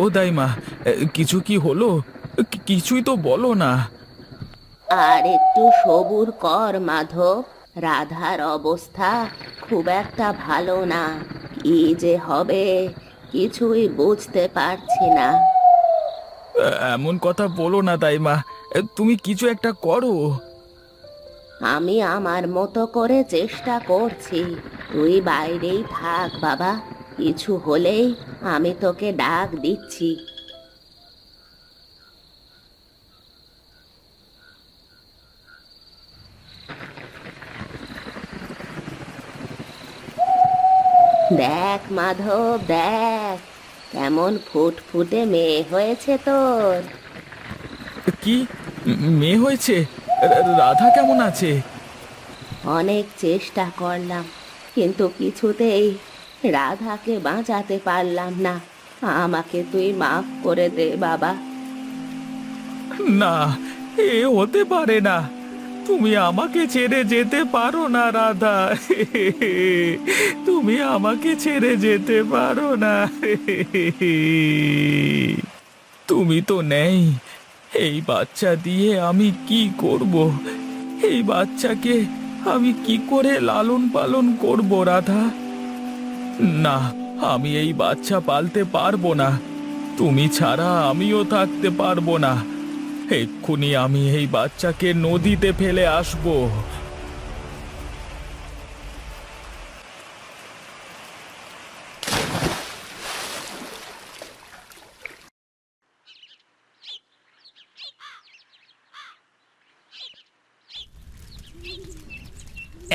ও দাইমা, কিছু কি হলো? কিছুই তো বলো না। আর একটু সবুর কর মাধব। রাধার অবস্থা খুব একটা ভালো না। কি যে হবে কিছুই বুঝতে পারছি না। এমন কথা বলো না দাইমা, তুমি কিছু একটা করো। আমি আমার মতো করে চেষ্টা করছি। তুই বাইরেই থাক বাবা। কিছু হলেই আমি তোকে ডাক দিচ্ছি। দেখ মাধব, দেখ কেমন ফুটফুটে মেয়ে হয়েছে তোর। কি মেয়ে হয়েছে? রাধা কেমন আছে? অনেক চেষ্টা করলাম, কিন্তু কিছুতেই রাধাকে বাঁচাতে পারলাম না। আমাকে তুই মাফ করে দে বাবা। না, এ হতে পারে না। তুমি আমাকে ছেড়ে যেতে পারো না রাধা। তুমি আমাকে ছেড়ে যেতে পারো না। তুমি তো নেই, এই বাচ্চা দিয়ে আমি কি করব? এই বাচ্চাকে আমি কি করে লালন পালন করব রাধা? না, আমি এই বাচ্চা পালতে পারবো না। তুমি ছাড়া আমিও থাকতে পারবো না। এক্ষুনি আমি এই বাচ্চাকে নদীতে ফেলে আসবো।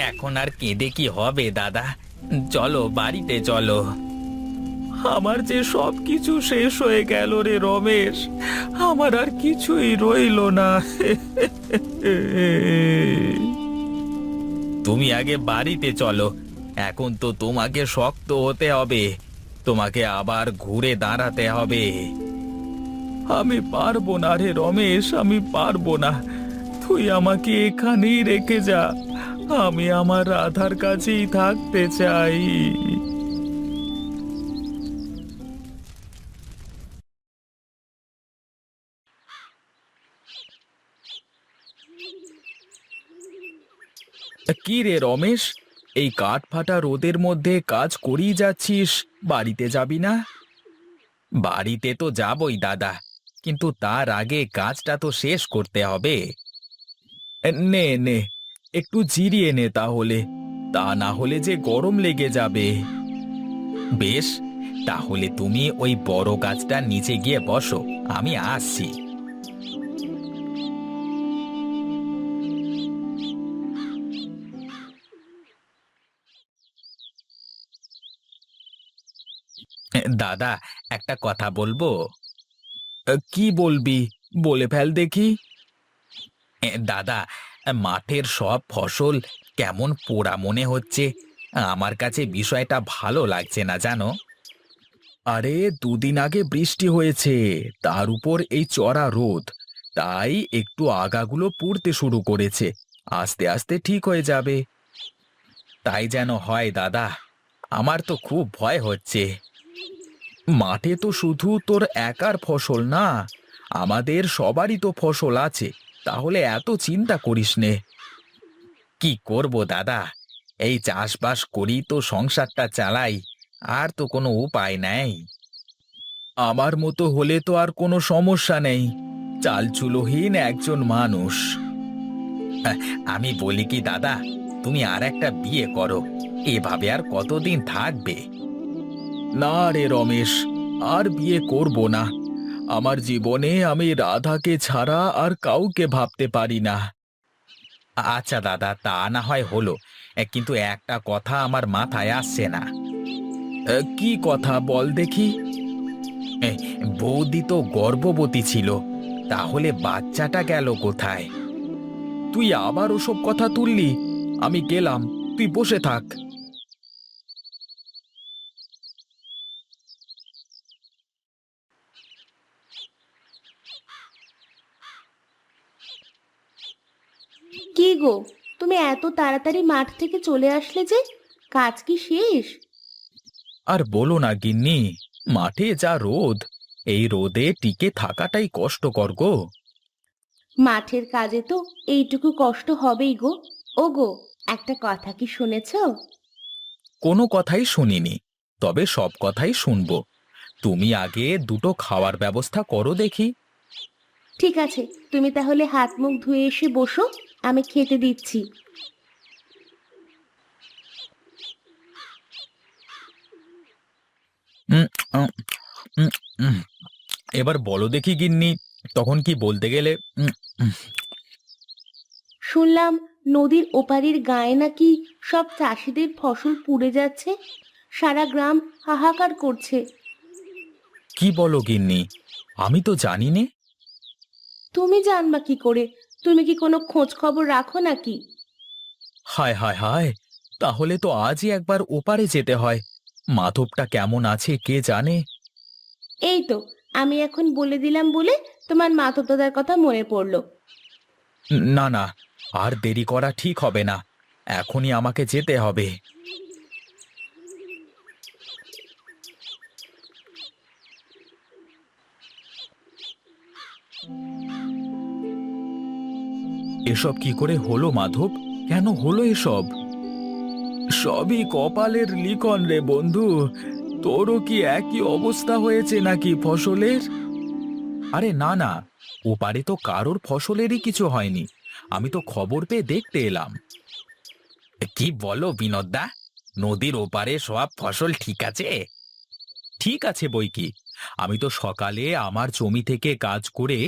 এখন আর কেঁদে কি হবে দাদা? চলো বাড়িতে চলো। আমার যে সব কিছু শেষ হয়ে গেল রে রমেশ, আমার আর কিছুই রইলো না। তুমি আগে বাড়িতে চলো। এখন তো তোমাকে শক্ত হতে হবে, তোমাকে আবার ঘুরে দাঁড়াতে হবে। আমি পারবো না রে রমেশ, আমি পারবো না। তুই আমাকে এখানেই রেখে যা। আমি আমার রাধার কাছেই থাকতে চাই। কি রে রমেশ, এই কাঠ ফাটা রোদের মধ্যে কাজ করেই যাচ্ছিস, বাড়িতে যাবি না? বাড়িতে তো যাবই দাদা, কিন্তু তার আগে কাজটা তো শেষ করতে হবে। নে নে, একটু জিরিয়ে নে তাহলে, তা না হলে যে গরম লেগে যাবে। বেশ, তাহলে তুমি ওই বড় গাছটার নিচে গিয়ে বসো, আমি আসছি। দাদা, একটা কথা বলবো? কি বলবি? বলে ফেল দেখি। দাদা, মাঠের সব ফসল কেমন পোড়া মনে হচ্ছে। আমার কাছে বিষয়টা ভালো লাগছে না জানো। আরে, দুদিন আগে বৃষ্টি হয়েছে, তার উপর এই চড়া রোদ, তাই একটু আগাগুলো পুড়তে শুরু করেছে। আস্তে আস্তে ঠিক হয়ে যাবে। তাই যেন হয় দাদা, আমার তো খুব ভয় হচ্ছে। মাঠে তো শুধু তোর একার ফসল না, আমাদের সবারই তো ফসল আছে, তাহলে এত চিন্তা করিস নে। কি করব দাদা, এই চাষবাস করি তো সংসারটা চালাই, আর তো কোনো উপায় নেই। আমার মতো হলে তো আর কোনো সমস্যা নেই, চালচুলোহীন একজন মানুষ। আহ, আমি বলি কি দাদা, তুমি আর একটা বিয়ে করো, এভাবে আর কতদিন থাকবে? না রে রমেশ, আর বিয়ে করব না। আমার জীবনে আমি রাধাকে ছাড়া আর কাউকে ভাবতে পারি না। আচ্ছা দাদা, তা না হয় হলো, কিন্তু একটা কথা আমার মাথায় আসছে না। কি কথা বল দেখি। এ, বৌদি তো গর্ভবতী ছিল, তাহলে বাচ্চাটা গেল কোথায়? তুই আবার ওসব কথা তুললি? আমি গেলাম, তুই বসে থাক। কি গো, তুমি এত তাড়াতাড়ি মাঠ থেকে চলে আসলে যে? কাজ কি শেষ? আর বলো না গিন্নি, মাঠে যা রোদ, এই রোদে টিকে থাকাটাই কষ্টকর গো। মাঠের কাজে তো এইটুকু কষ্ট হবেই গো। ও গো, একটা কথা কি শুনেছো? কোনো কথাই শুনিনি, তবে সব কথাই শুনবো। তুমি আগে দুটো খাওয়ার ব্যবস্থা করো দেখি। ঠিক আছে, তুমি তাহলে হাত মুখ ধুয়ে এসে বসো, আমি খেতে দিচ্ছি। উম, উম, উম, উম। এবার বলো দেখি গিন্নি, তখন কি বলতে গেলে? উম। শুনলাম নদীর ওপারের গায়ে নাকি সব চাষিদের ফসল পুড়ে যাচ্ছে, সারা গ্রাম হাহাকার করছে। কি বলো গিন্নি? আমি তো জানি নে। তুমি জানবা কি করে? তুমি কি কোনো খোঁজ খবর রাখো নাকি? হায় হায় হায়, তাহলে তো আজই একবার ওপারে যেতে হয়। মাধবটা কেমন আছে কে জানে। এই তো, আমি এখন বলে দিলাম বলে তোমার মাধবদাদার কথা মনে পড়লো। না না, আর দেরি করা ঠিক হবে না, এখনই আমাকে যেতে হবে। এসব কি করে হলো মাধব? কেন হলো এসব? সবই কপালের লিখন রে বন্ধু। তোরও কি একই অবস্থা হয়েছে নাকি ফসলের? আরে না না, ওপারে তো কারোর ফসলেরই কিছু হয়নি। আমি তো খবর পেয়ে দেখতে এলাম। কি বলো বিনোদদা? নদীর ওপারে সব ফসল ঠিক আছে? ঠিক আছে বই কি, আমি তো সকালে আমার জমি থেকে কাজ করে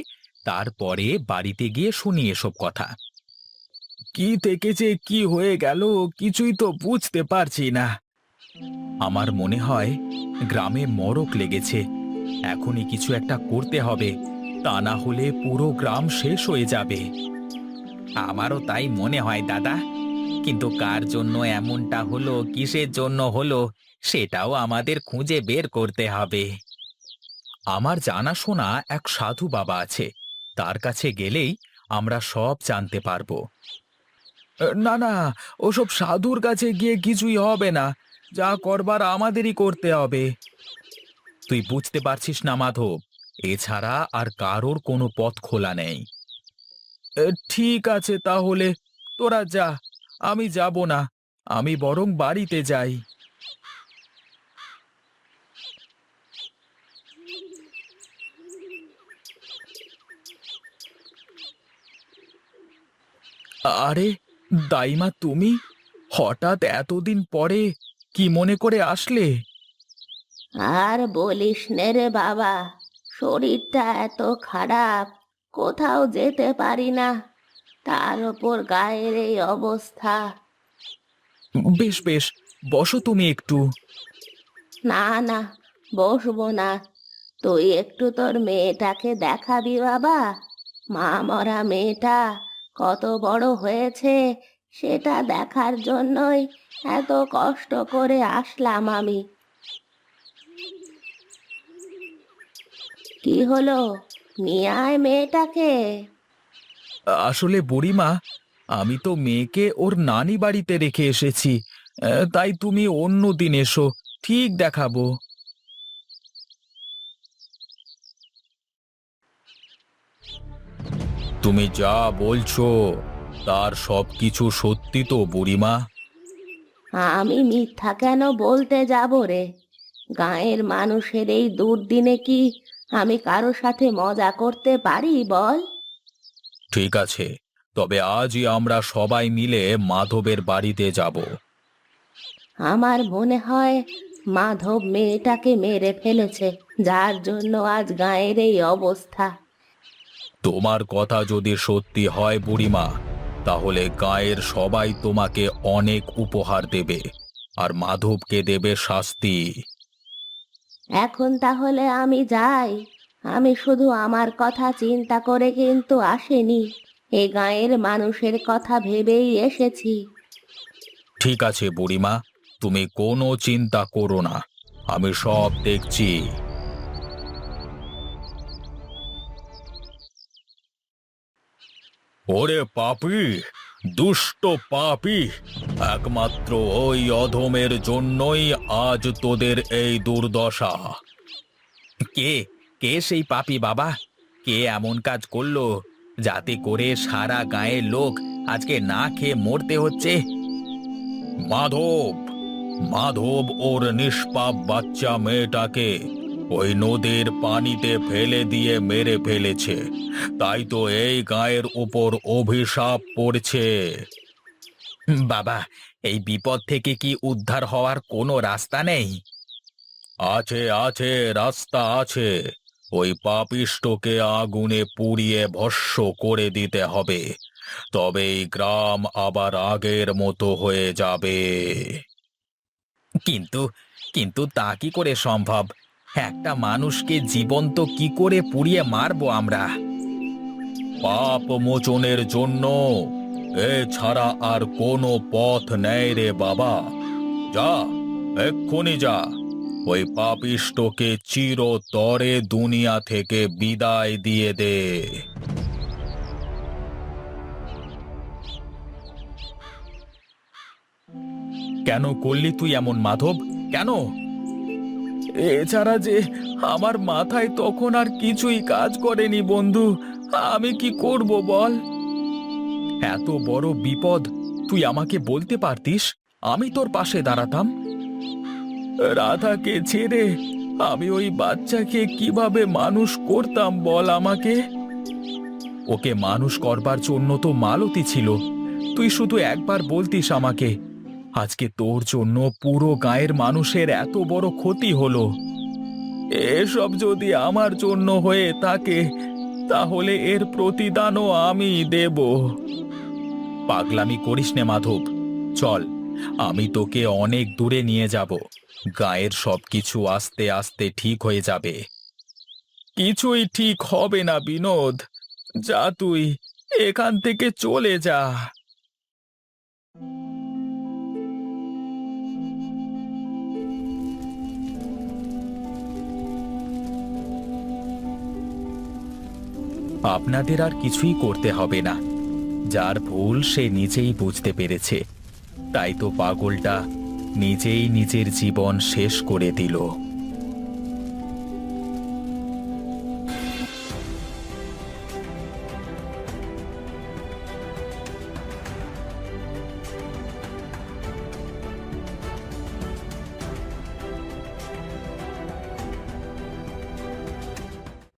তারপরে বাড়িতে গিয়ে শুনি এসব কথা। কি থেকে যে কি হয়ে গেল কিছুই তো বুঝতে পারছি না। আমার মনে হয় গ্রামে মড়ক লেগেছে। এখনই কিছু একটা করতে হবে, তা না হলে পুরো গ্রাম শেষ হয়ে যাবে। আমারও তাই মনে হয় দাদা, কিন্তু কার জন্য এমনটা হলো, কিসের জন্য হলো, সেটাও আমাদের খুঁজে বের করতে হবে। আমার জানাশোনা এক সাধু বাবা আছে, তার কাছে গেলেই আমরা সব জানতে পারবো। না না, ওসব সাধুর কাছে গিয়ে কিছুই হবে না, যা করবার আমাদেরই করতে হবে। তুই বুঝতে পারছিস না মাধব, এছাড়া আর কারোর কোনো পথ খোলা নেই। ঠিক আছে তাহলে, তোরা যা, আমি যাব না, আমি বরং বাড়িতে যাই। আরে দাইমা, তুমি হঠাৎ এতদিন পরে কি মনে করে আসলে? আর বলিস নে রে বাবা, শরীরটা এত খারাপ, কোথাও যেতে পারি না, তার ওপর গায়ের এই অবস্থা। বেশ বেশ, বসো তুমি একটু। না না, বসবো না। তুই একটু তোর মেয়েটাকে দেখাবি বাবা। মা মরা মেয়েটা কত বড় হয়েছে সেটা দেখার জন্যই এত কষ্ট করে আসলাম আমি। কি হলো, নিয়ে আয় মেয়েটাকে। আসলে বুড়িমা, আমি তো মেয়েকে ওর নানি বাড়িতে রেখে এসেছি, তাই তুমি অন্য দিন এসো, ঠিক দেখাবো। তুমি যা বলছো তার সবকিছু সত্যি তো বুড়িমা? আমি মিথ্যা কেন বলতে যাব রে? গাঁয়ের মানুষের এই দুর্দিনে কি আমি কারো সাথে মজা করতে পারি বল? ঠিক আছে, তবে আজই আমরা সবাই মিলে মাধবের বাড়িতে যাব। আমার মনে হয় মাধব মেয়েটাকে মেরে ফেলেছে, যার জন্য আজ গাঁয়ের এই অবস্থা। তোমার কথা যদি সত্যি হয় বুড়িমা, তাহলে গায়ের সবাই তোমাকে অনেক উপহার দেবে, আর মাধবকে দেবে শাস্তি। এখন তাহলে আমি যাই। আমি শুধু আমার কথা চিন্তা করে কিন্তু আসেনি, এ গাঁয়ের মানুষের কথা ভেবেই এসেছি। ঠিক আছে বুড়িমা, তুমি কোনো চিন্তা করো না, আমি সব দেখছি। ওরে পাপী, দুষ্ট পাপী, একমাত্র ওই অধমের জন্যই আজ তোদের এই দুর্দশা। কে কে সেই পাপী বাবা? কে এমন কাজ করলো যাতে করে সারা গাঁয়ের লোক আজকে না খেয়ে মরতে হচ্ছে? মাধব, মাধব ওর নিষ্পাপ বাচ্চা মেয়েটাকে ওই নদীর পানিতে ফেলে দিয়ে মেরে ফেলেছে। তাই তো এই গায়ের উপর অভিশাপ পড়ছে। বাবা, এই বিপদ থেকে কি উদ্ধার হওয়ার কোনো রাস্তা নেই? আছে, আছে, রাস্তা আছে। ওই পাপিষ্ঠকে আগুনে পুড়িয়ে ভস্ম করে দিতে হবে, তবে এই গ্রাম আবার আগের মতো হয়ে যাবে। কিন্তু কিন্তু তা কি করে সম্ভব? একটা মানুষকে জীবন্ত কি করে পুড়িয়ে মারবো আমরা? পাপ মোচনের জন্য এছাড়া আর কোনো পথ নেই রে বাবা। যা, এক্ষুনি যা, ওই পাপিষ্ঠকে চিরতরে দুনিয়া থেকে বিদায় দিয়ে দে। কেন করলি তুই এমন মাধব? কেন? এছাড়া যে আমার মাথায় তখন আর কিছুই কাজ করেনি বন্ধু। আমি কি করব বল? এত বড় বিপদ তুই আমাকে বলতে পারতিস, আমি তোর পাশে দাঁড়াতাম। রাধাকে ছেড়ে আমি ওই বাচ্চাকে কিভাবে মানুষ করতাম বল আমাকে? ওকে মানুষ করবার জন্য তো মালতী ছিল। তুই শুধু একবার বলতিস আমাকে, আজকে তোর জন্য পুরো গাঁয়ের মানুষের এত বড় ক্ষতি হলো। এসব যদি আমার জন্য হয়ে থাকে তাহলে এর প্রতিদানও আমি দেব। পাগলামি করিস নে মাধব, চল, আমি তোকে অনেক দূরে নিয়ে যাব। গায়ের সবকিছু আস্তে আস্তে ঠিক হয়ে যাবে। কিছুই ঠিক হবে না বিনোদ, যা তুই এখান থেকে চলে যা। আপনাদের আর কিছুই করতে হবে না। যার ভুল সে নিজেই বুঝতে পেরেছে, তাই তো পাগলটা নিজেই নিজের জীবন শেষ করে দিল।